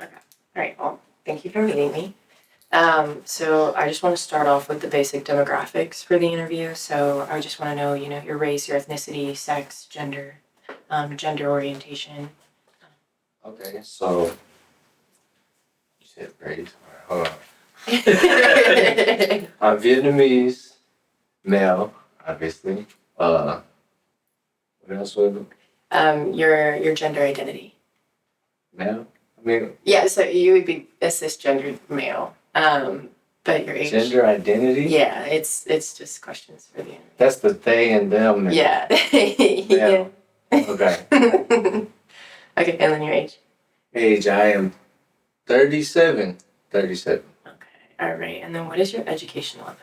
Okay. All right. Well, thank you for meeting me. So I just want to start off with the basic demographics for the interview. So I just want to know, your race, your ethnicity, sex, gender, gender orientation. Okay, so you said race. Hold on. I'm Vietnamese, male, obviously. What else was it? Your gender identity. Male? I mean, Yeah, so you would be a cisgendered male. But your age. gender identity? Yeah, it's just questions for the interview. That's the they and them. And Yeah. Yeah. Okay. Okay, and then your age. Age, I am 37. 37. Okay, all right. And then what is your education level?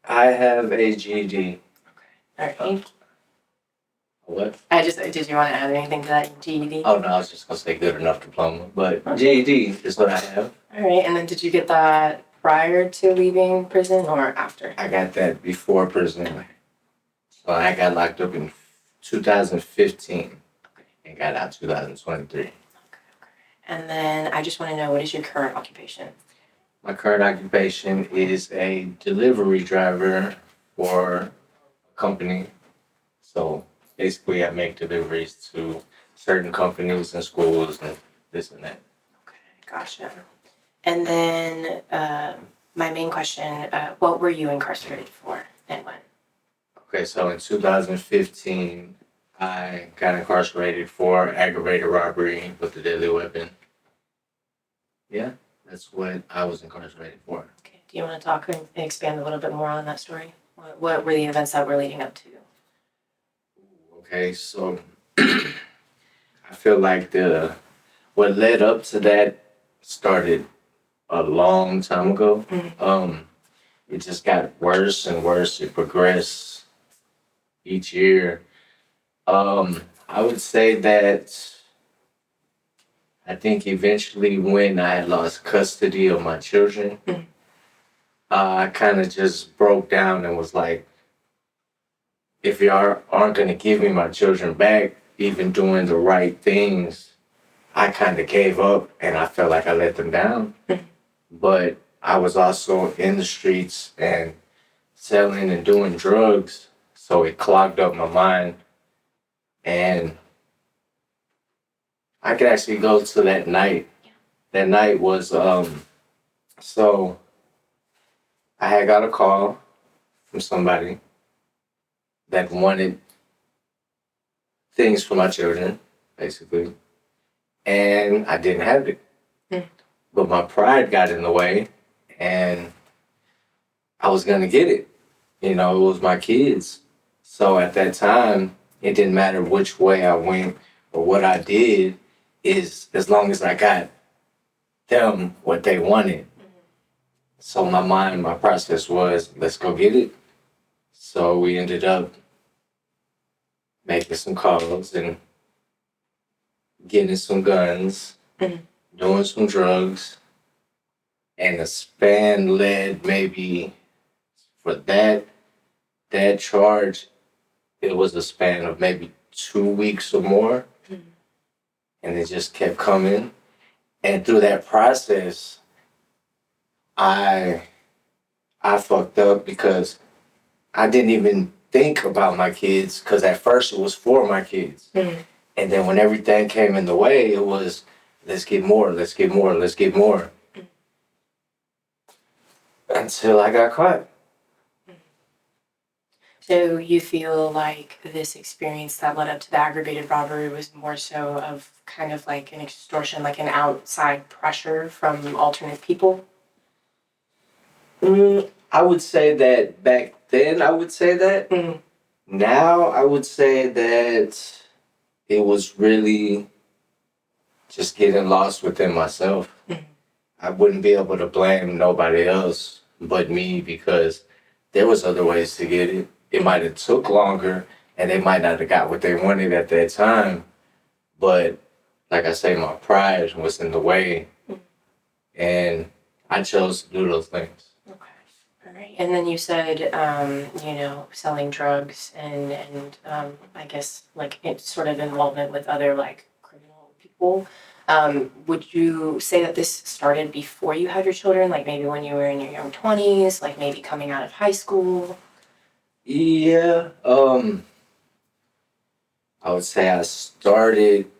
I have a GED. Okay, all right. What? Did you want to add anything to that GED? Oh, no, I was just going to say good enough diploma. But GED is what I have. All right, and then did you get that prior to leaving prison or after? I got that before prison. So I got locked up in 2015 and got out 2023. Okay. And then I just want to know, what is your current occupation? My current occupation is a delivery driver for a company. So basically, I make deliveries to certain companies and schools and this and that. Okay, gotcha. And then my main question, what were you incarcerated for and when? Okay, so in 2015, I got incarcerated for aggravated robbery with a deadly weapon. Yeah, that's what I was incarcerated for. Okay, do you want to talk and expand a little bit more on that story? What were the events that were leading up to? Okay, so I feel like what led up to that started a long time ago. Mm-hmm. It just got worse and worse. It progressed each year. I would say that I think eventually when I had lost custody of my children, Mm-hmm. I kind of just broke down and was like, if y'all aren't going to give me my children back, even doing the right things, I kind of gave up and I felt like I let them down. Mm-hmm. But I was also in the streets and selling and doing drugs, so it clogged up my mind. And I could actually go to that night. That night was, so I had got a call from somebody that wanted things for my children, basically. And I didn't have it. Mm. But my pride got in the way and I was going to get it. It was my kids. So at that time, it didn't matter which way I went or what I did, is as long as I got them what they wanted. So my process was, let's go get it. So we ended up making some calls and getting some guns, doing some drugs. And the span led maybe for that charge, it was a span of maybe 2 weeks or more. And it just kept coming. And through that process, I fucked up because I didn't even think about my kids, because at first it was for my kids. Mm-hmm. And then when everything came in the way, it was, let's get more, let's get more, let's get more. Until I got caught. So you feel like this experience that led up to the aggravated robbery was more so of kind of like an extortion, like an outside pressure from alternate people? I would say that back then I would say that. Mm-hmm. Now I would say that it was really just getting lost within myself. Mm-hmm. I wouldn't be able to blame nobody else but me, because there was other ways to get it. It might have took longer and they might not have got what they wanted at that time. But like I say, my pride was in the way and I chose to do those things. Okay. All right. And then you said, selling drugs and I guess like it's sort of involvement with other like criminal people. Would you say that this started before you had your children, like maybe when you were in your young 20s, like maybe coming out of high school? Yeah, I would say I started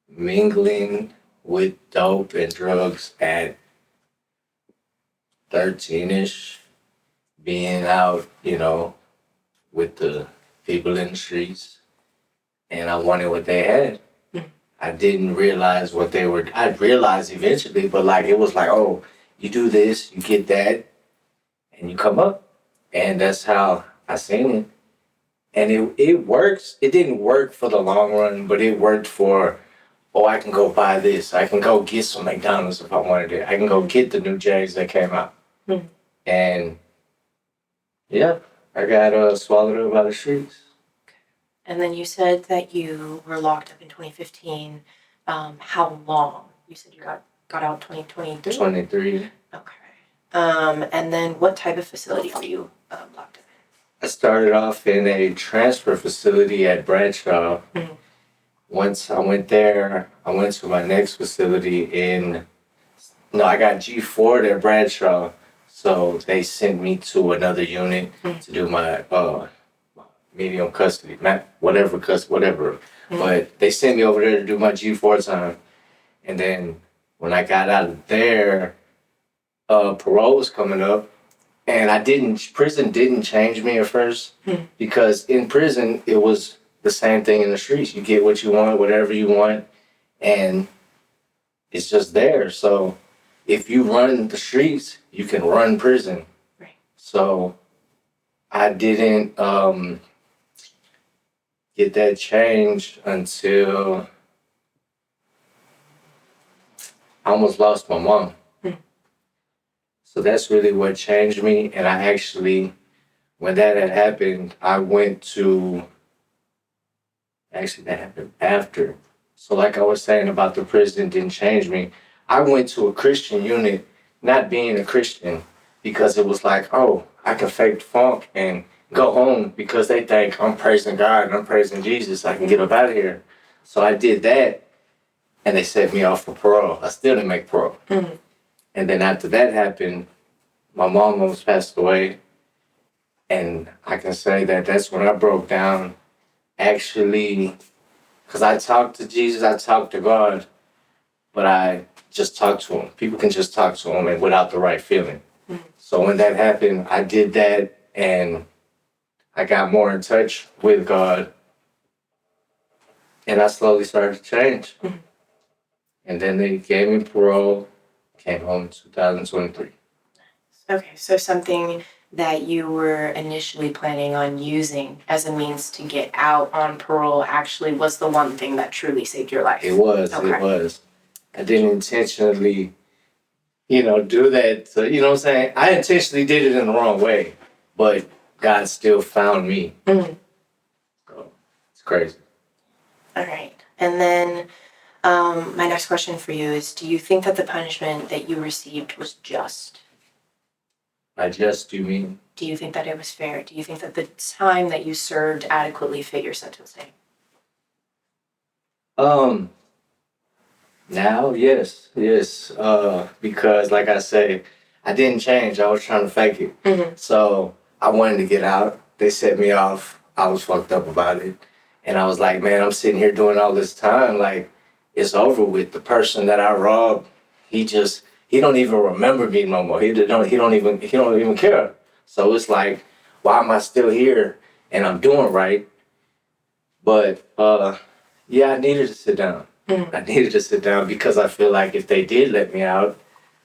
mingling with dope and drugs at 13ish, being out, with the people in the streets, and I wanted what they had. Mhm. I didn't realize what they were. I realized eventually, but like it was like, oh, you do this, you get that, and you come up, and that's how I seen it. And it works. It didn't work for the long run, but it worked for, oh, I can go buy this. I can go get some McDonald's if I wanted it. I can go get the new J's that came out. Mhm. And yeah, I got swallowed up by the streets. And then you said that you were locked up in 2015. How long? You said you got out 2023? 23. Okay. And then what type of facility were you locked up I started off in a transfer facility at Bradshaw. Mhm. Once I went there, I went to my next facility I got G4 at Bradshaw. So they sent me to another unit Mhm. to do my medium custody, not whatever whatever. Mhm. But they sent me over there to do my G4 time. And then when I got out of there, parole was coming up. And prison didn't change me at first Mhm. because in prison, it was the same thing in the streets. You get what you want, whatever you want, and it's just there. So if you run the streets, you can run prison. Right. So I didn't get that change until I almost lost my mom. Mhm. So that's really what changed me. And I actually, when that had happened, I went to actually that happened after. So like I was saying about the prison didn't change me. I went to a Christian unit, not being a Christian, because it was like, oh, I can fake the funk and go home because they think I'm praising God and I'm praising Jesus. I can get up out of here. So I did that and they set me off for parole. I still didn't make parole. Mhm. And then after that happened, my mom almost passed away. And I can say that that's when I broke down actually. Because I talk to Jesus, I talk to God, but I just talk to him. People can just talk to him and without the right feeling. Mhm. So when that happened, I did that and I got more in touch with God and I slowly started to change. Mhm. And then they gave me parole, came home in 2023. Okay, so something that you were initially planning on using as a means to get out on parole actually was the one thing that truly saved your life. It was. I didn't intentionally, do that. You know what I'm saying? I intentionally did it in the wrong way, but God still found me. Mhm. So, it's crazy. All right. And then my next question for you is, do you think that the punishment that you received was just? You mean? Do you think that it was fair? Do you think that the time that you served adequately fit your sentencing? Um, Now, yes, yes. Because like I say, I didn't change. I was trying to fake it. Mm-hmm. So I wanted to get out. They set me off. I was fucked up about it. And I was like, man, I'm sitting here doing all this time. Like, it's over with. The person that I robbed, he don't even remember me no more. He don't even care. So it's like, why am I still here? And I'm doing right. But yeah, I needed to sit down. Mm-hmm. I needed to sit down because I feel like if they did let me out,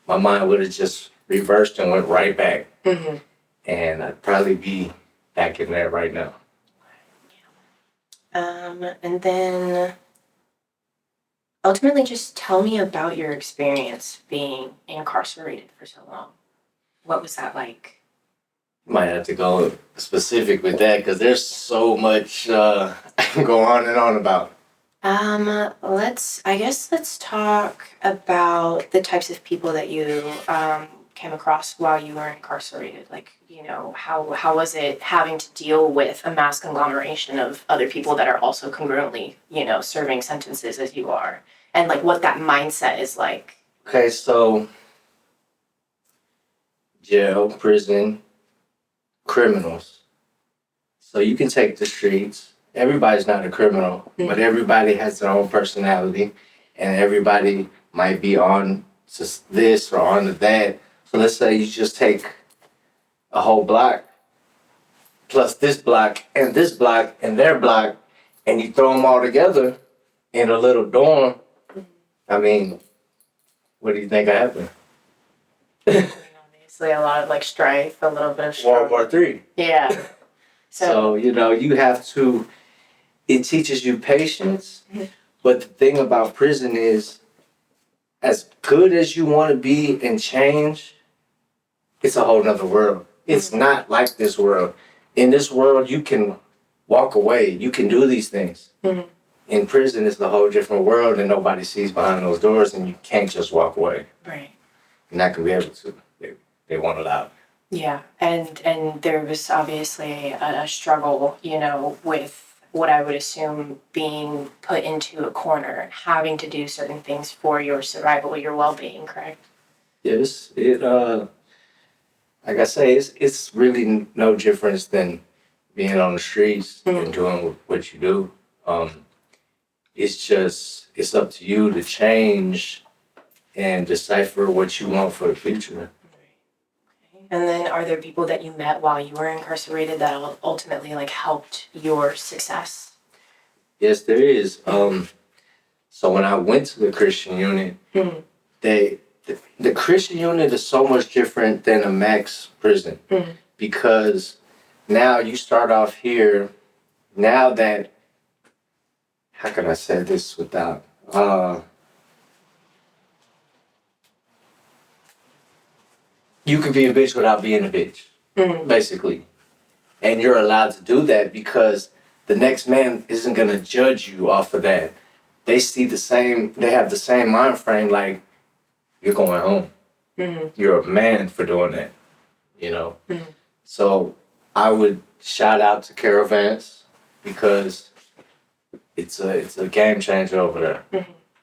my mind would have just reversed and went right back. Mm-hmm. And I'd probably be back in there right now. And then ultimately just tell me about your experience being incarcerated for so long. What was that like? Might have to go specific with that because there's so much I can go on and on about. Let's talk about the types of people that you came across while you were incarcerated. Like, how was it having to deal with a mass conglomeration of other people that are also congruently, serving sentences as you are? and like what that mindset is like. Okay, so jail, prison, criminals. So you can take the streets. Everybody's not a criminal, but everybody has their own personality, and everybody might be on to this or on to that. So let's say you just take a whole block, plus this block, and their block, and you throw them all together in a little dorm. I mean, what do you think happened? Obviously, a lot of like strife, a little bit of World struggle. War III. Yeah. So, you know, you have to, it teaches you patience. But the thing about prison is, as good as you want to be and change, it's a whole nother world. It's not like this world. In this world, you can walk away. You can do these things. In prison, it's a whole different world, and nobody sees behind those doors, and you can't just walk away. Right. You're not going to be able to. They won't allow it. Yeah, and there was obviously a struggle, you know, with what I would assume being put into a corner, having to do certain things for your survival, your well-being, correct? Yes, like I say, it's really no difference than being on the streets and doing what you do. It's just, it's up to you to change and decipher what you want for the future. And then are there people that you met while you were incarcerated that ultimately like helped your success? Yes, there is. So when I went to the Christian unit, the Christian unit is so much different than a max prison because now you start off here. Now that, how can I say this without you can be a bitch without being a bitch, basically. And you're allowed to do that because the next man isn't going to judge you off of that. They see the same, they have the same mind frame, like, you're going home. You're a man for doing that, you know? So I would shout out to Caravans because it's a game changer over there.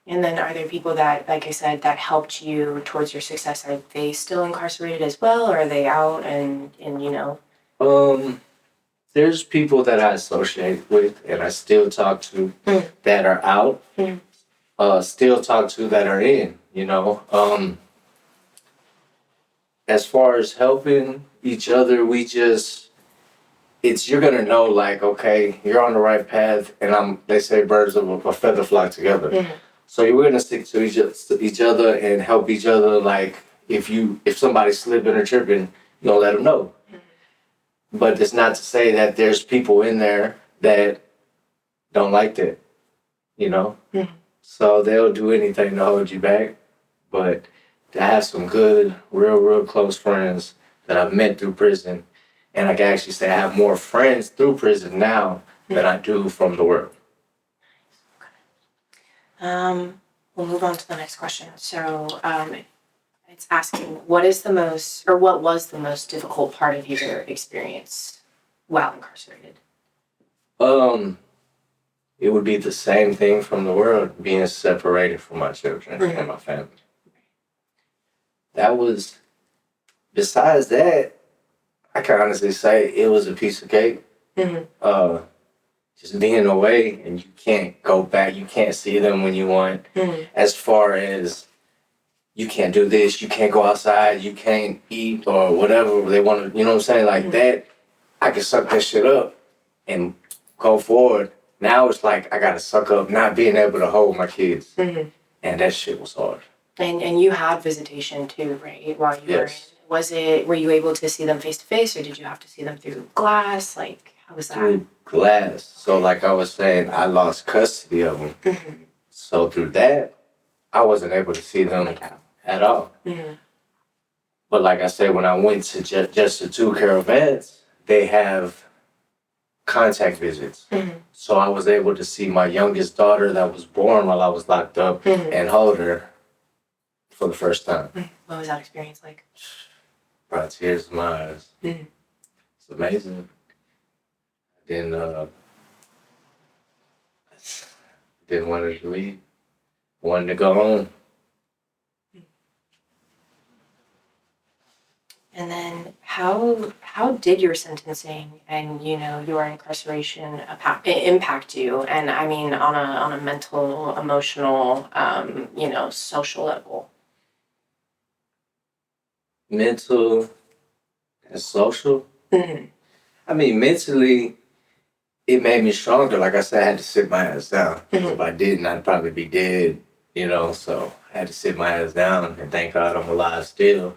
And then are there people that, like I said, that helped you towards your success? Are they still incarcerated as well, or are they out and you know? There's people that I associate with and I still talk to that are out. Still talk to that are in, you know. As far as helping each other, you're gonna know, like, okay, you're on the right path, and they say birds of a feather flock together. So you're gonna stick to each other and help each other. Like, if somebody's slipping or tripping, you're gonna let them know. But it's not to say that there's people in there that don't like that, you know? So they'll do anything to hold you back. But I have some good, real close friends that I've met through prison. And I can actually say I have more friends through prison now than I do from the world. We'll move on to the next question. So, it's asking, what was the most difficult part of your experience while incarcerated? It would be the same thing from the world, being separated from my children and my family. Besides that, I can honestly say it was a piece of cake. Just being away and you can't go back, you can't see them when you want. As far as you can't do this, you can't go outside, you can't eat or whatever they want to, you know what I'm saying? Like that, I can suck that shit up and go forward. Now it's like I gotta suck up not being able to hold my kids. And that shit was hard. And you had visitation too, right? While you were in. Were you able to see them face to face, or did you have to see them through glass? Like, how was that? Through glass. So like I was saying, I lost custody of them. So through that, I wasn't able to see them at all. But like I said, when I went to just the two caravans, they have contact visits. So I was able to see my youngest daughter that was born while I was locked up and hold her for the first time. What was that experience like? Brought tears to my eyes. It's amazing. Then didn't want her to leave. wanted to go home. And then how did your sentencing and your incarceration impact you? And I mean on a mental, emotional, social level. Mental and social. Mm-hmm. I mean, mentally, it made me stronger. Like I said, I had to sit my ass down. If I didn't, I'd probably be dead, so I had to sit my ass down and thank God I'm alive still.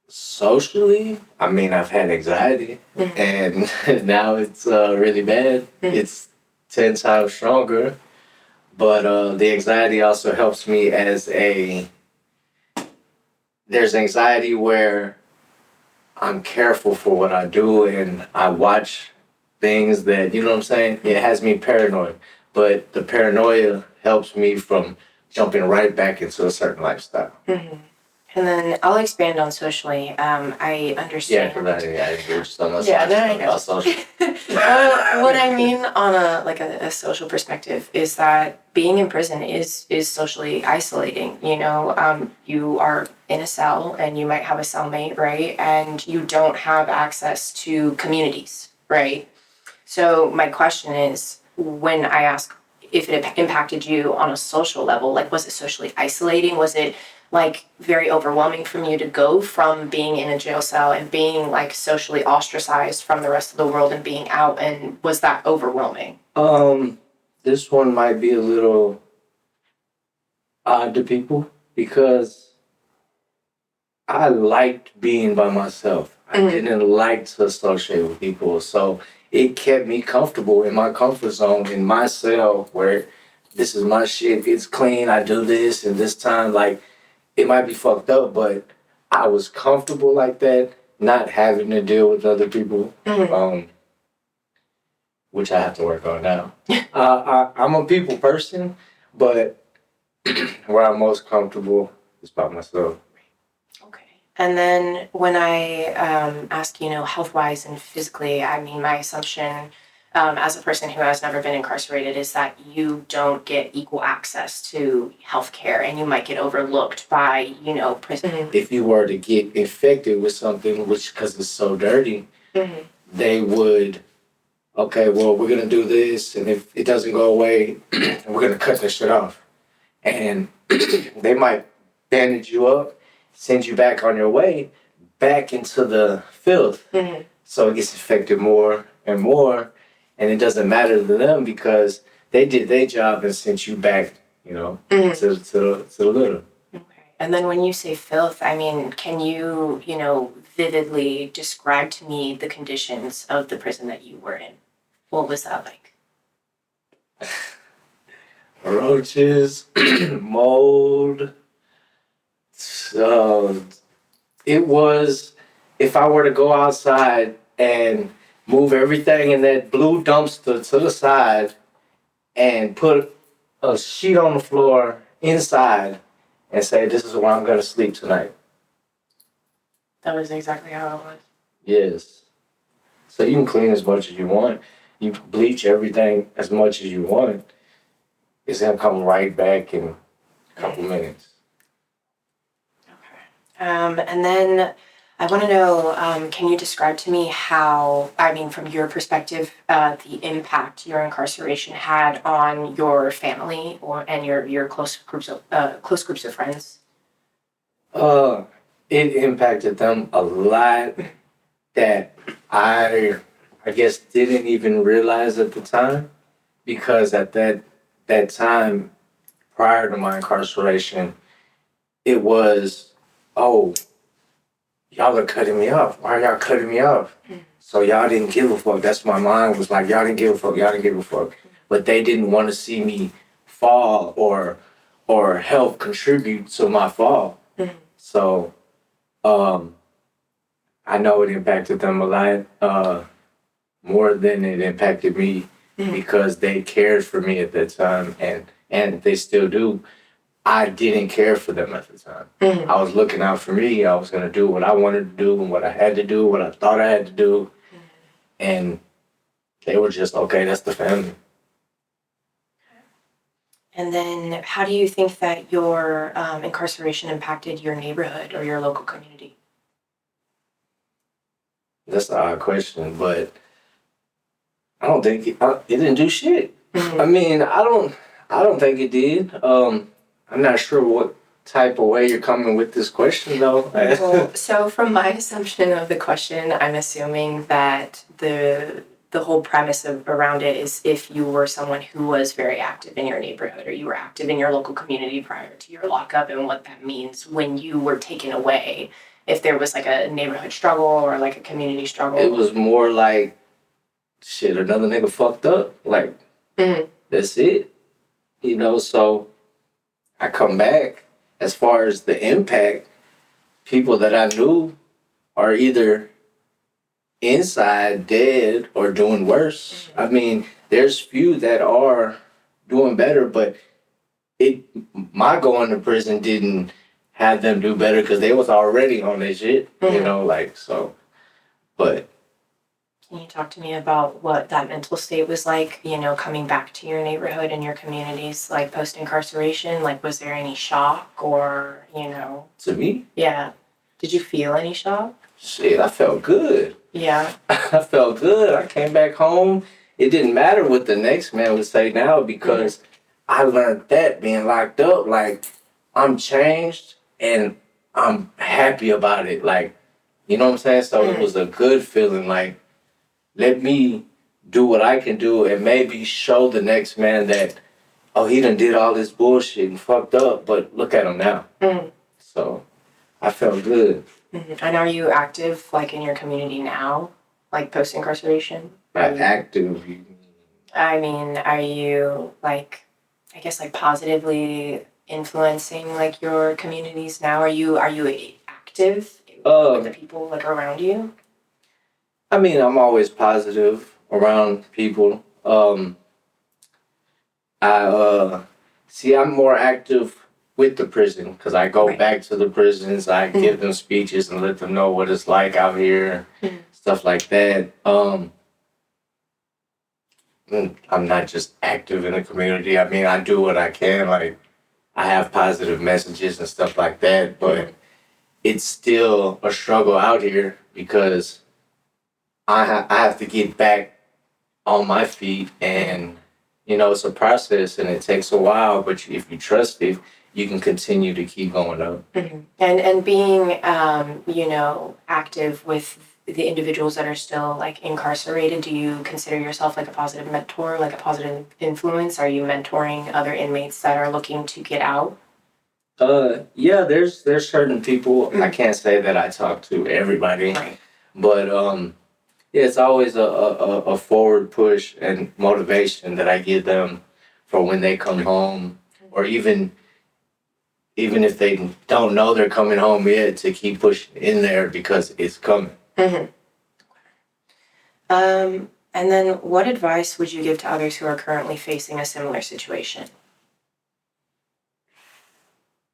Socially, I mean, I've had anxiety and now it's really bad. It's 10 times stronger. But the anxiety also helps me there's anxiety where I'm careful for what I do and I watch things that, you know what I'm saying? It has me paranoid. But the paranoia helps me from jumping right back into a certain lifestyle. And then I'll expand on socially. I understand. Yeah, because I agree with you. Yeah, no, I know. About social. What I mean on a social perspective is that being in prison is socially isolating. You are in a cell and you might have a cellmate, right? And you don't have access to communities, right? So my question is, when I ask if it impacted you on a social level, like was it socially isolating? Was it like very overwhelming for you to go from being in a jail cell and being like socially ostracized from the rest of the world and being out, and was that overwhelming? This one might be a little odd to people because I liked being by myself. I didn't like to associate with people, so it kept me comfortable in my comfort zone in my cell where this is my shit, it's clean, I do this and this time, like it might be fucked up, but I was comfortable like that, not having to deal with other people, which I have to work on now. I'm a people person, but where I'm most comfortable is by myself. Okay. And then when I ask, health-wise and physically, I mean, my assumption as a person who has never been incarcerated is that you don't get equal access to healthcare and you might get overlooked by, prison. If you were to get infected with something, which because it's so dirty, they would, okay, well, we're going to do this, and if it doesn't go away, we're going to cut this shit off. And they might bandage you up, send you back on your way, back into the filth. So it gets infected more and more, and it doesn't matter to them because they did their job and sent you back, to the litter. Okay. And then when you say filth, I mean, can you, vividly describe to me the conditions of the prison that you were in? What was that like? Roaches, mold. So it was, if I were to go outside and move everything in that blue dumpster to the side and put a sheet on the floor inside and say, this is where I'm going to sleep tonight. That was exactly how it was. Yes. So you can clean as much as you want. You bleach everything as much as you want. It's going to come right back in a couple minutes. Okay. And then I want to know, can you describe to me how, I mean, from your perspective, the impact your incarceration had on your family and your close groups of friends? It impacted them a lot that I guess didn't even realize at the time, because at that time prior to my incarceration, it was, oh, y'all are cutting me off. Why are y'all cutting me off? So y'all didn't give a fuck. That's my mind was like, y'all didn't give a fuck. Y'all didn't give a fuck. But they didn't want to see me fall or help contribute to my fall. So I know it impacted them a lot more than it impacted me because they cared for me at that time and they still do. I didn't care for them at the time. I was looking out for me. I was going to do what I wanted to do and what I had to do, what I thought I had to do. And they were just, okay, that's the family. And then how do you think that your incarceration impacted your neighborhood or your local community? That's an odd question, but I don't think it didn't do shit. Mhm. I mean, I don't think it did. I'm not sure what type of way you're coming with this question, though. Well, so from my assumption of the question, I'm assuming that the whole premise around it is if you were someone who was very active in your neighborhood or you were active in your local community prior to your lockup and what that means when you were taken away, if there was like a neighborhood struggle or like a community struggle. It was more like, shit, another nigga fucked up. Like, Mhm. that's it. So I come back. As far as the impact, people that I knew are either inside dead or doing worse. I mean, there's few that are doing better, but it my going to prison didn't have them do better because they was already on their shit, like so. But Can you talk to me about what that mental state was like, coming back to your neighborhood and your communities, like post incarceration? Like, was there any shock or, to me, yeah. Did you feel any shock? shit, I felt good. Yeah. I felt good. I came back home. It didn't matter what the next man would say now because I learned that being locked up, like I'm changed and I'm happy about it. Like, you know what I'm saying? So it was a good feeling. Like, let me do what I can do and maybe show the next man that, oh, he done did all this bullshit and fucked up, but look at him now. So I felt good. And are you active, like, in your community now, like, post-incarceration? Active. I mean, are you, like, I guess, like, positively influencing, like, your communities now? Are you active with the people, like, around you? I mean, I'm always positive around people. I'm more active with the prison because I go back to the prisons. I give them speeches and let them know what it's like out here, stuff like that. I'm not just active in the community. I mean, I do what I can. Like, I have positive messages and stuff like that, but it's still a struggle out here because I have to get back on my feet and it's a process and it takes a while, but if you trust it, you can continue to keep going up. And being active with the individuals that are still like incarcerated, do you consider yourself like a positive mentor, like a positive influence? Are you mentoring other inmates that are looking to get out? Yeah, there's certain people. I can't say that I talk to everybody, but yeah, it's always a forward push and motivation that I give them for when they come home, or even if they don't know they're coming home yet, to keep pushing in there because it's coming. And then what advice would you give to others who are currently facing a similar situation?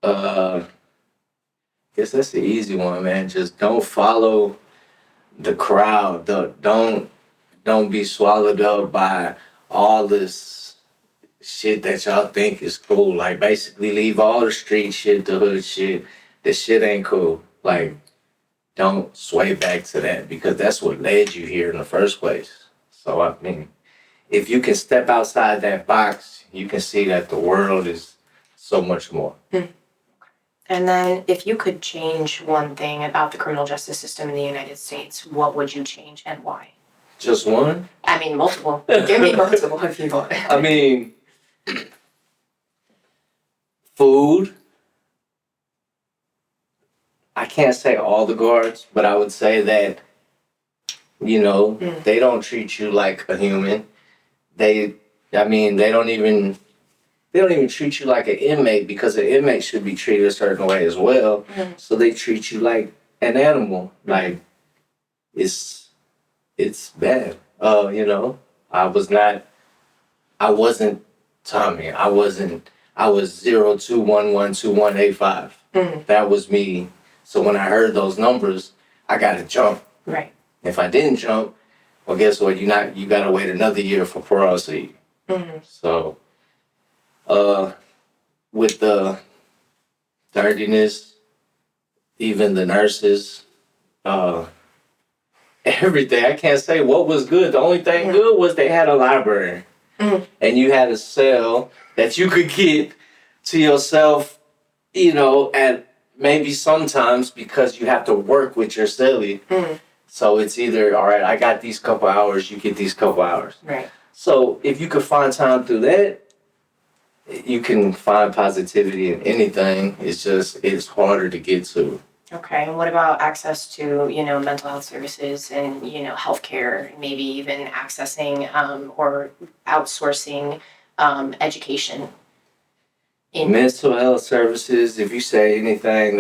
Guess that's the easy one, man. Just don't follow the crowd. Don't be swallowed up by all this shit that y'all think is cool. Like, basically leave all the street shit, the hood shit. This shit ain't cool. Like, don't sway back to that because that's what led you here in the first place. So, I mean, if you can step outside that box, you can see that the world is so much more. And then if you could change one thing about the criminal justice system in the United States, what would you change and why? Just one? I mean, multiple. Give me multiple if you want. I mean, food. I can't say all the guards, but I would say that, they don't treat you like a human. They don't even treat you like an inmate because an inmate should be treated a certain way as well. So they treat you like an animal. Like, it's bad. I wasn't Tommy. I was 02112185. That was me. So when I heard those numbers, I gotta jump. Right. If I didn't jump, well, guess what? You gotta wait another year for parole. So Uh, with the dirtiness, even the nurses, uh, everything. I can't say what was good. The only thing good was they had a library. And you had a cell that you could get to yourself, at maybe sometimes because you have to work with your cellie. So it's either, all right, I got these couple hours, you get these couple hours. Right. So if you could find time through that, you can find positivity in anything. It's harder to get to. Okay, and what about access to, mental health services and, healthcare, maybe even accessing or outsourcing education? Mental health services, if you say anything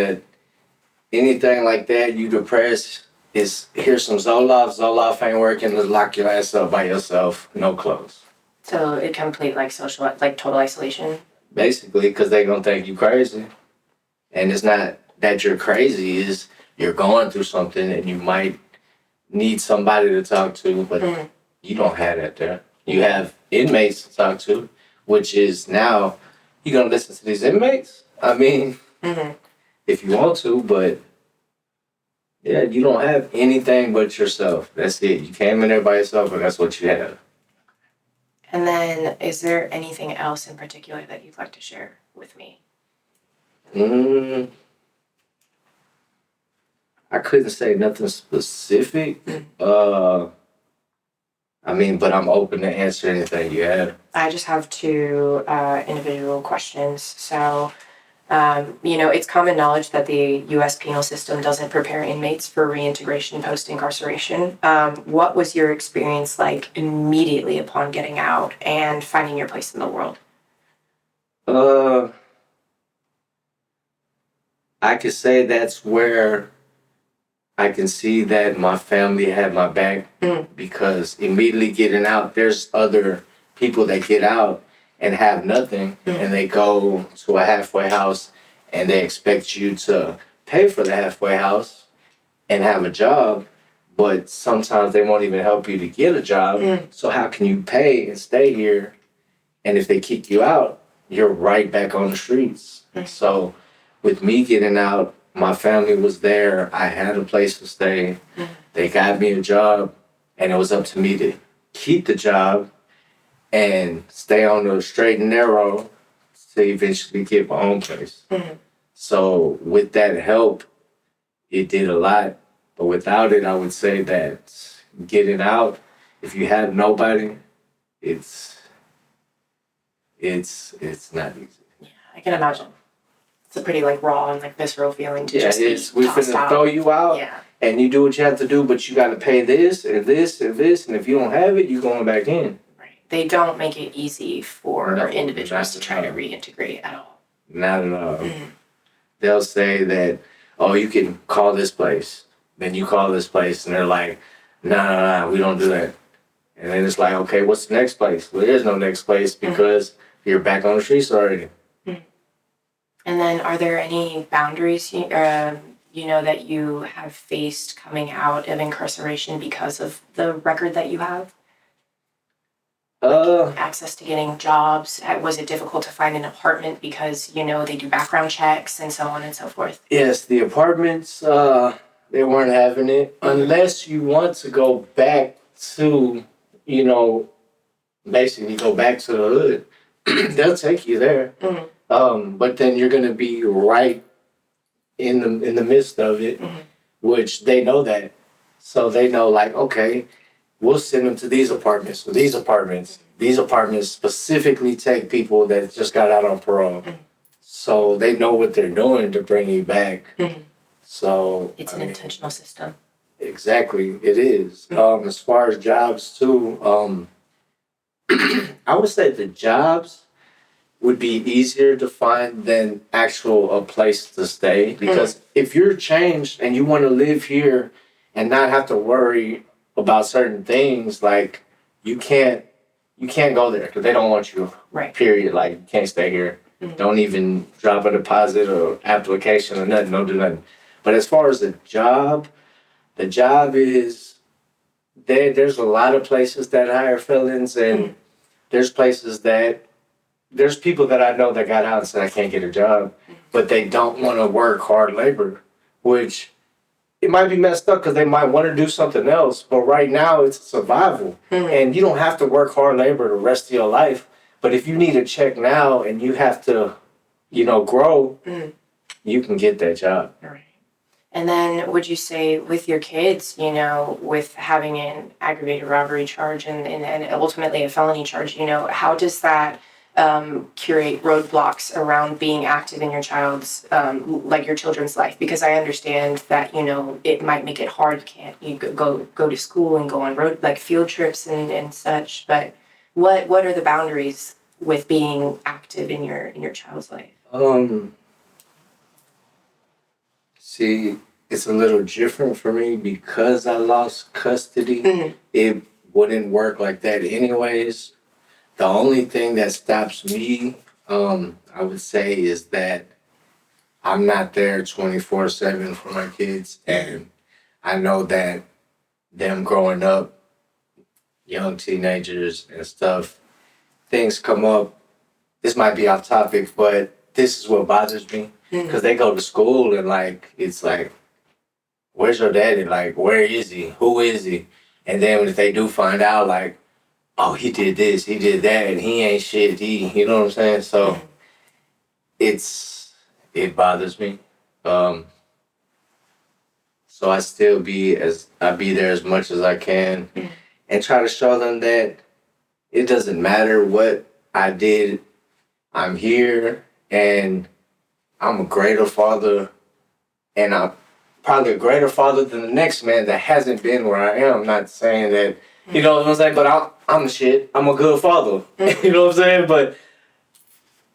like that, you depressed, here's some Zoloft. Zoloft ain't working, let's lock your ass up by yourself, no clothes. So it complete total isolation? Basically, because they gonna think you crazy. And it's not that you're crazy, is you're going through something and you might need somebody to talk to, but you don't have that there. You have inmates to talk to, which is now, you gonna listen to these inmates? I mean, if you want to, but yeah, you don't have anything but yourself. That's it. You came in there by yourself and that's what you have. And then is there anything else in particular that you'd like to share with me? I couldn't say nothing specific. But I'm open to answer anything you have. I just have two individual questions. So, it's common knowledge that the U.S. penal system doesn't prepare inmates for reintegration post-incarceration. What was your experience like immediately upon getting out and finding your place in the world? I could say that's where I can see that my family had my back because immediately getting out, there's other people that get out and have nothing and they go to a halfway house and they expect you to pay for the halfway house and have a job, but sometimes they won't even help you to get a job. So how can you pay and stay here? And if they kick you out, you're right back on the streets. So with me getting out, my family was there. I had a place to stay. They got me a job, and it was up to me to keep the job and stay on the straight and narrow to eventually get my own place. So with that help, it did a lot. But without it, I would say that getting out, if you have nobody, it's not easy. Yeah, I can imagine. It's a pretty raw and visceral feeling to just be we tossed finna out. throw you out, Yeah. and you do what you have to do, but you got to pay this and this and this, and if you don't have it, you're going back in. Right. They don't make it easy for No, individuals to not try at to all. reintegrate at all. Not at all. They'll say that, oh, you can call this place. Then you call this place, and they're like, nah, we don't do that. And then it's like, okay, what's the next place? Well, there's no next place because you're back on the streets already. And then are there any boundaries, that you have faced coming out of incarceration because of the record that you have? Access to getting jobs? Was it difficult to find an apartment because, they do background checks and so on and so forth? Yes, the apartments, they weren't having it. Unless you want to go back to, basically go back to the hood, they'll take you there. But then you're gonna be right in the midst of it, which they know that. So they know, like, okay, we'll send them to these apartments or these apartments. These apartments specifically take people that just got out on parole. So they know what they're doing to bring you back. So It's an intentional system. Exactly, it is. As far as jobs too, I would say the jobs would be easier to find than a place to stay, because if you're changed and you want to live here and not have to worry about certain things, like you can't go there because they don't want you. Right. Period. Like, you can't stay here. Don't even drop a deposit or application or nothing. Don't do nothing. But as far as the job is there's a lot of places that hire felons, and there's places that there's people that I know that got out and said I can't get a job, but they don't want to work hard labor, which it might be messed up because they might want to do something else. But right now it's survival, and you don't have to work hard labor the rest of your life. But if you need a check now and you have to, grow, you can get that job. Right. And then would you say with your kids, with having an aggravated robbery charge and ultimately a felony charge, how does that curate roadblocks around being active in your child's, your children's life? Because I understand that, it might make it hard. You go to school and go on field trips and such. But what are the boundaries with being active in your child's life? See, it's a little different for me because I lost custody. It wouldn't work like that anyways. The only thing that stops me, I would say, is that I'm not there 24/7 for my kids. And I know that them growing up, young teenagers and stuff, things come up. This might be off topic, but this is what bothers me. Because they go to school and it's like, where's your daddy? Like, where is he? Who is he? And then if they do find out, like, oh, he did this, he did that, and he ain't shit. You know what I'm saying? So it bothers me. So I still be there as much as I can, and try to show them that it doesn't matter what I did. I'm here, and I'm a greater father, and I'm probably a greater father than the next man that hasn't been where I am. I'm not saying that, you know what I'm saying, but I'm the shit. I'm a good father. You know what I'm saying? But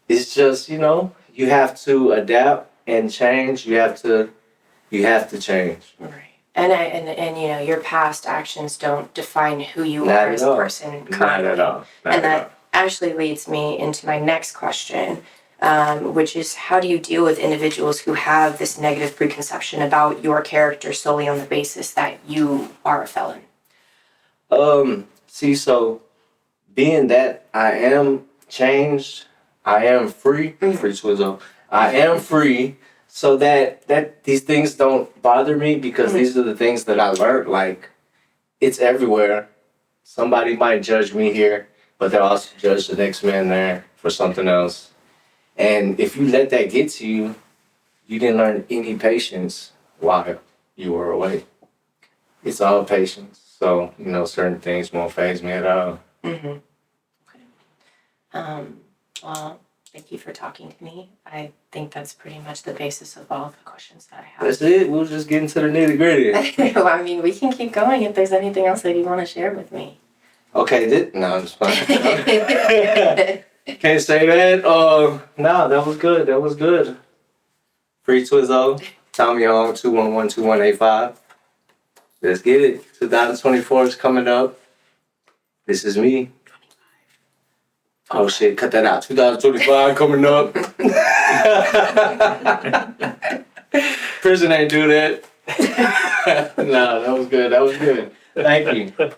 it's just, you have to adapt and change. You have to change. Right. And your past actions don't define who you are as a person currently. Not at all. And that actually leads me into my next question, which is, how do you deal with individuals who have this negative preconception about your character solely on the basis that you are a felon? So being that I am changed, I am free, free Twizzo. I am free, so that these things don't bother me, because these are the things that I learned. Like, it's everywhere. Somebody might judge me here, but they'll also judge the next man there for something else. And if you let that get to you, you didn't learn any patience while you were away. It's all patience. So, certain things won't faze me at all. Okay. Well, thank you for talking to me. I think that's pretty much the basis of all the questions that I have. That's it? We'll just get into the nitty gritty. Well, I mean, we can keep going if there's anything else that you want to share with me. Okay, no, I'm just fine. Can't say that. No, that was good. That was good. Free Twizzo. Tommy Hong, 211-2185. Let's get it. 2024 is coming up. This is me. Oh shit, cut that out. 2025 coming up. Prison ain't do that. No, that was good. That was good. Thank you.